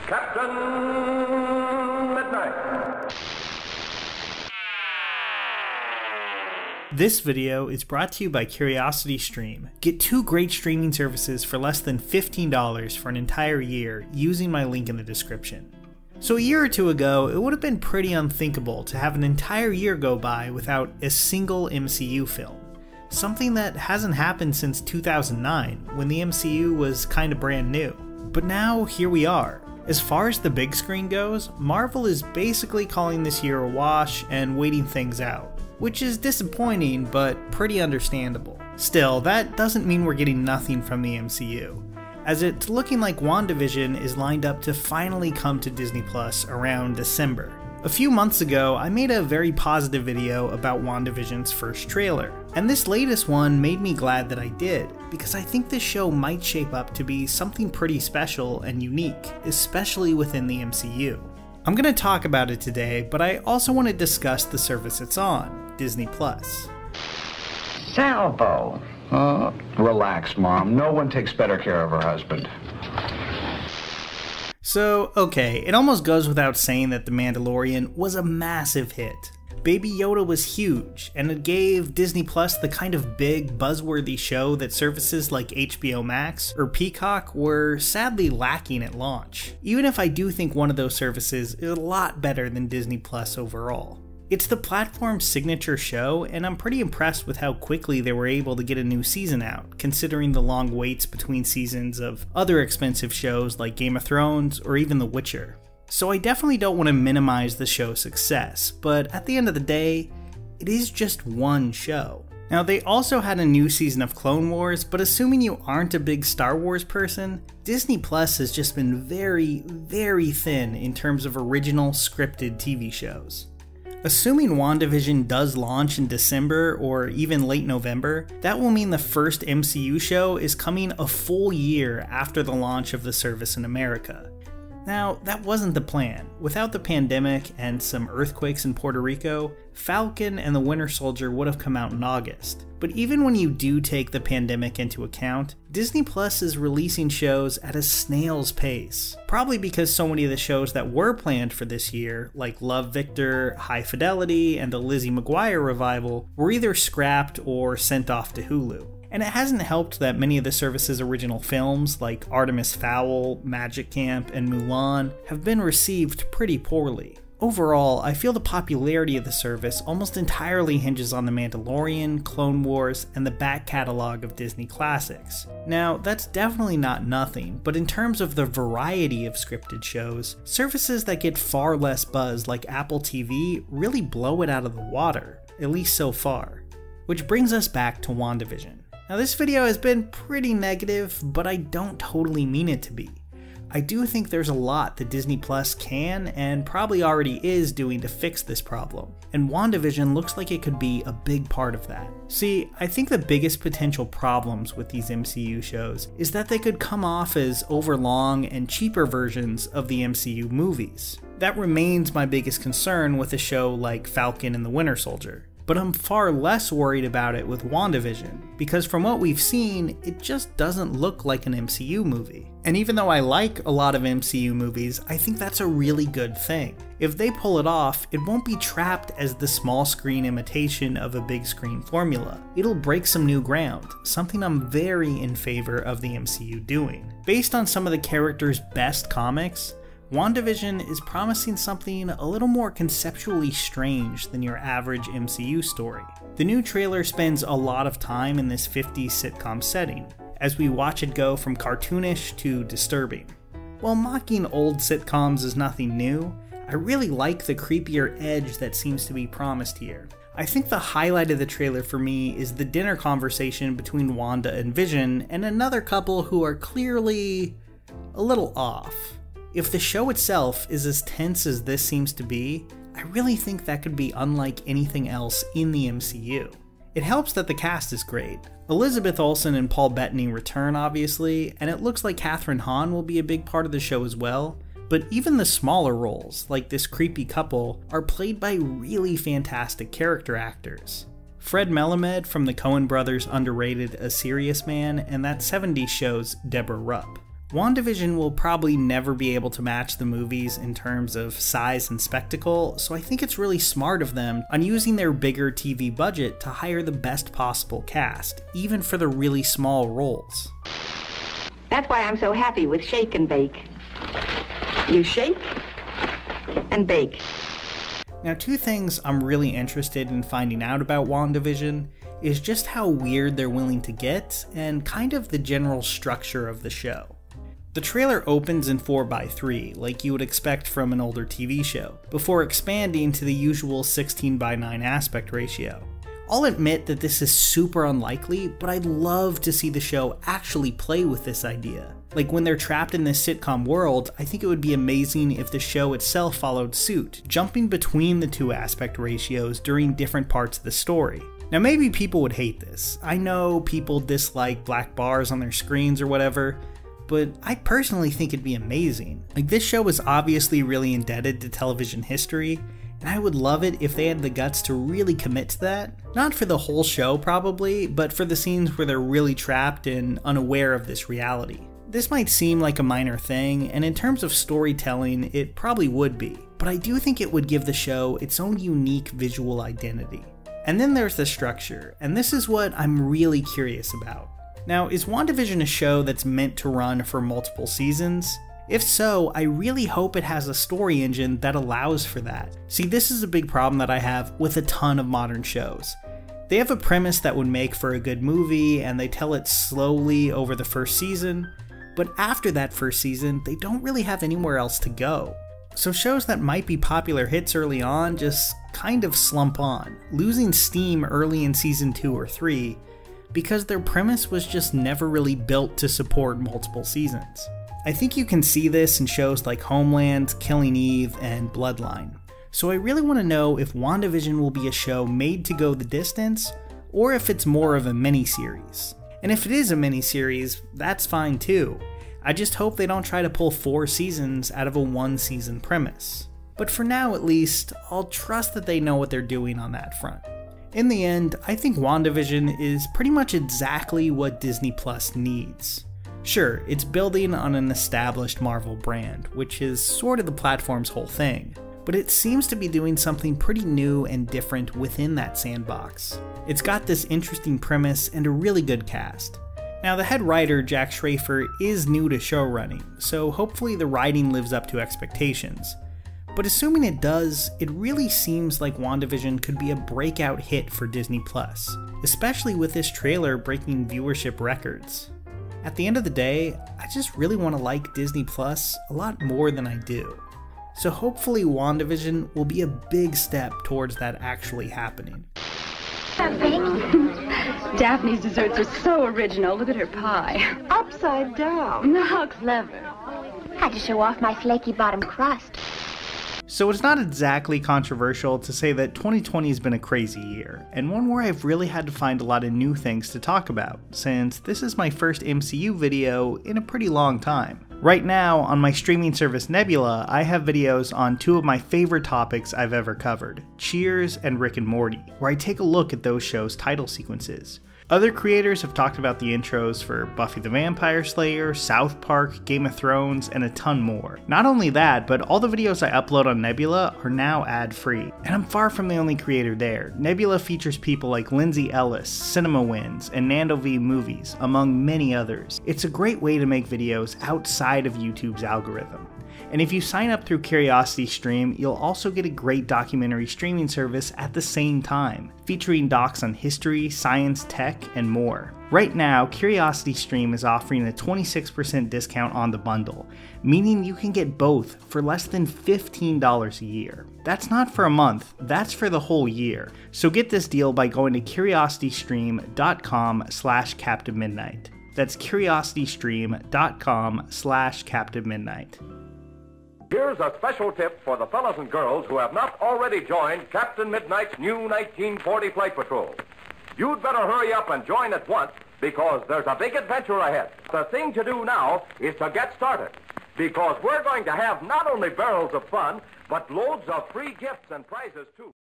Captain Midnight. This video is brought to you by CuriosityStream. Get 2 great streaming services for less than $15 for an entire year using my link in the description. So a year or two ago, it would have been pretty unthinkable to have an entire year go by without a single MCU film. Something that hasn't happened since 2009, when the MCU was kinda brand new. But now, here we are. As far as the big screen goes, Marvel is basically calling this year a wash and waiting things out, which is disappointing but pretty understandable. Still, that doesn't mean we're getting nothing from the MCU, as it's looking like WandaVision is lined up to finally come to Disney Plus around December. A few months ago, I made a very positive video about WandaVision's first trailer, and this latest one made me glad that I did, because I think this show might shape up to be something pretty special and unique, especially within the MCU. I'm going to talk about it today, but I also want to discuss the service it's on, Disney Plus. Salvo. Relax, Mom. No one takes better care of her husband. So, okay, it almost goes without saying that The Mandalorian was a massive hit. Baby Yoda was huge, and it gave Disney Plus the kind of big, buzzworthy show that services like HBO Max or Peacock were sadly lacking at launch, even if I do think one of those services is a lot better than Disney Plus overall. It's the platform's signature show, and I'm pretty impressed with how quickly they were able to get a new season out, considering the long waits between seasons of other expensive shows like Game of Thrones or even The Witcher. So I definitely don't want to minimize the show's success, but at the end of the day, it is just one show. Now, they also had a new season of Clone Wars, but assuming you aren't a big Star Wars person, Disney Plus has just been very, very thin in terms of original scripted TV shows. Assuming WandaVision does launch in December or even late November, that will mean the first MCU show is coming a full year after the launch of the service in America. Now, that wasn't the plan. Without the pandemic and some earthquakes in Puerto Rico, Falcon and the Winter Soldier would have come out in August. But even when you do take the pandemic into account, Disney Plus is releasing shows at a snail's pace. Probably because so many of the shows that were planned for this year, like Love, Victor, High Fidelity, and the Lizzie McGuire revival, were either scrapped or sent off to Hulu. And it hasn't helped that many of the service's original films, like Artemis Fowl, Magic Camp, and Mulan, have been received pretty poorly. Overall, I feel the popularity of the service almost entirely hinges on The Mandalorian, Clone Wars, and the back catalog of Disney classics. Now, that's definitely not nothing, but in terms of the variety of scripted shows, services that get far less buzz like Apple TV really blow it out of the water, at least so far. Which brings us back to WandaVision. Now, this video has been pretty negative, but I don't totally mean it to be. I do think there's a lot that Disney Plus can and probably already is doing to fix this problem, and WandaVision looks like it could be a big part of that. See, I think the biggest potential problems with these MCU shows is that they could come off as overlong and cheaper versions of the MCU movies. That remains my biggest concern with a show like Falcon and the Winter Soldier. But I'm far less worried about it with WandaVision, because from what we've seen, it just doesn't look like an MCU movie. And even though I like a lot of MCU movies, I think that's a really good thing. If they pull it off, it won't be trapped as the small screen imitation of a big screen formula. It'll break some new ground, something I'm very in favor of the MCU doing. Based on some of the characters' best comics, WandaVision is promising something a little more conceptually strange than your average MCU story. The new trailer spends a lot of time in this 50s sitcom setting, as we watch it go from cartoonish to disturbing. While mocking old sitcoms is nothing new, I really like the creepier edge that seems to be promised here. I think the highlight of the trailer for me is the dinner conversation between Wanda and Vision and another couple who are clearly a little off. If the show itself is as tense as this seems to be, I really think that could be unlike anything else in the MCU. It helps that the cast is great. Elizabeth Olsen and Paul Bettany return, obviously, and it looks like Kathryn Hahn will be a big part of the show as well, but even the smaller roles, like this creepy couple, are played by really fantastic character actors. Fred Melamed from the Coen brothers' underrated A Serious Man and that 70s show's Deborah Rupp. WandaVision will probably never be able to match the movies in terms of size and spectacle, so I think it's really smart of them on using their bigger TV budget to hire the best possible cast, even for the really small roles. That's why I'm so happy with shake and bake. You shake and bake. Now, two things I'm really interested in finding out about WandaVision is just how weird they're willing to get and kind of the general structure of the show. The trailer opens in 4:3, like you would expect from an older TV show, before expanding to the usual 16:9 aspect ratio. I'll admit that this is super unlikely, but I'd love to see the show actually play with this idea. Like when they're trapped in this sitcom world, I think it would be amazing if the show itself followed suit, jumping between the two aspect ratios during different parts of the story. Now maybe people would hate this. I know people dislike black bars on their screens or whatever, but I personally think it'd be amazing. Like, this show is obviously really indebted to television history, and I would love it if they had the guts to really commit to that. Not for the whole show probably, but for the scenes where they're really trapped and unaware of this reality. This might seem like a minor thing, and in terms of storytelling, it probably would be, but I do think it would give the show its own unique visual identity. And then there's the structure, and this is what I'm really curious about. Now, is WandaVision a show that's meant to run for multiple seasons? If so, I really hope it has a story engine that allows for that. See, this is a big problem that I have with a ton of modern shows. They have a premise that would make for a good movie, and they tell it slowly over the first season, but after that first season, they don't really have anywhere else to go. So shows that might be popular hits early on just kind of slump on, losing steam early in season 2 or 3, because their premise was just never really built to support multiple seasons. I think you can see this in shows like Homeland, Killing Eve, and Bloodline. So I really want to know if WandaVision will be a show made to go the distance, or if it's more of a miniseries. And if it is a miniseries, that's fine too. I just hope they don't try to pull 4 seasons out of a 1-season premise. But for now at least, I'll trust that they know what they're doing on that front. In the end, I think WandaVision is pretty much exactly what Disney Plus needs. Sure, it's building on an established Marvel brand, which is sort of the platform's whole thing, but it seems to be doing something pretty new and different within that sandbox. It's got this interesting premise and a really good cast. Now, the head writer, Jack Schrafer, is new to showrunning, so hopefully the writing lives up to expectations. But assuming it does, it really seems like WandaVision could be a breakout hit for Disney+, especially with this trailer breaking viewership records. At the end of the day, I just really want to like Disney Plus a lot more than I do. So hopefully WandaVision will be a big step towards that actually happening. Daphne's desserts are so original. Look at her pie. Upside down. How clever. Had to show off my flaky bottom crust. So it's not exactly controversial to say that 2020 has been a crazy year, and one where I've really had to find a lot of new things to talk about, since this is my first MCU video in a pretty long time. Right now, on my streaming service Nebula, I have videos on 2 of my favorite topics I've ever covered, Cheers and Rick and Morty, where I take a look at those shows' title sequences. Other creators have talked about the intros for Buffy the Vampire Slayer, South Park, Game of Thrones, and a ton more. Not only that, but all the videos I upload on Nebula are now ad-free. And I'm far from the only creator there. Nebula features people like Lindsay Ellis, Cinema Wins, and Nando V Movies, among many others. It's a great way to make videos outside of YouTube's algorithm. And if you sign up through CuriosityStream, you'll also get a great documentary streaming service at the same time, featuring docs on history, science, tech, and more. Right now, CuriosityStream is offering a 26% discount on the bundle, meaning you can get both for less than $15 a year. That's not for a month, that's for the whole year. So get this deal by going to curiositystream.com/captainmidnight. That's curiositystream.com/captainmidnight. Here's a special tip for the fellas and girls who have not already joined Captain Midnight's new 1940 Flight Patrol. You'd better hurry up and join at once, because there's a big adventure ahead. The thing to do now is to get started, because we're going to have not only barrels of fun, but loads of free gifts and prizes, too.